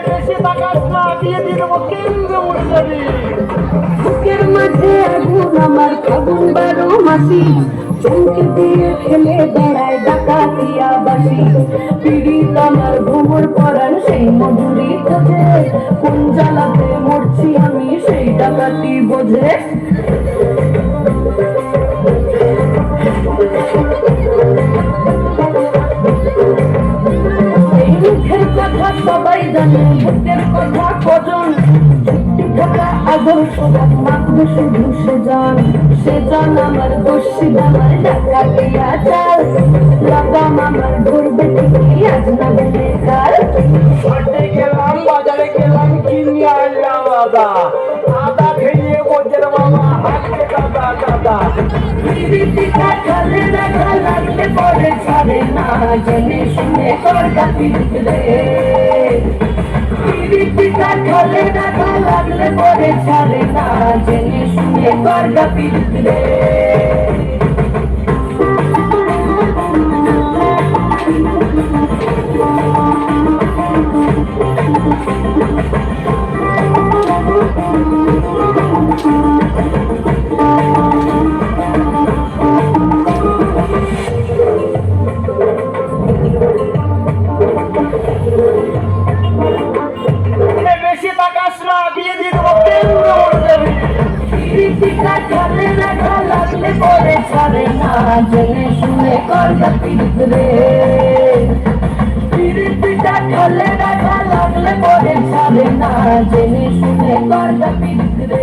বেশি তাকাস না, দিয়ে দিয়ে দেবো কেন্দ্রে উড়ে যাবি। বুকের মাঝে আগুন আমার ফাগুন 12 মাসি, চমকে দিয়ে খেলে বেড়ায় ডাকাতিয়া বাসি। পীড়িত আমার ভ্রমর পরাণ সেই মধুরী খোঁজে, কোন জ্বালাতে মরছি আমি সেই ডাকাতি বোঝে। এই মুখের কথা সবাই জানে, বুকের কথা কজন থাকা আদর সবাই মাত্র শুধু সেজন আমার দোষী আমার ডাকাতিয়া চাল লাগাম আমার ধরবে ঠিকই আজ না বলে কাল। হাটে গেলাম, বাজারে গেলাম, কিনে আনলাম আদা। আদা খেয়ে বোঝের মামা হাঁটতে দাদা দাদা। পিরিতিটা খালে রাখা লাগলে পরে ছাড়ে না, জেনে শুনে করগা পিরিতরে। পিরিতিটা খালে রাখা লাগলে পরে ছাড়ে না, জেনে শুনে করগা পিরিতরে। বেশি তাকাস না, দিয়ে দিয়ে দেবো কেন্দ্রে উড়ে যাবি। পিরিতিটা খালে রাখা লাগলে পরে ছাড়ে না, জেনে শুনে করগা পিরিতরে। পিরিতিটা খালে রাখা লাগলে পরে ছাড়ে না, জেনে শুনে করগা পিরিতরে।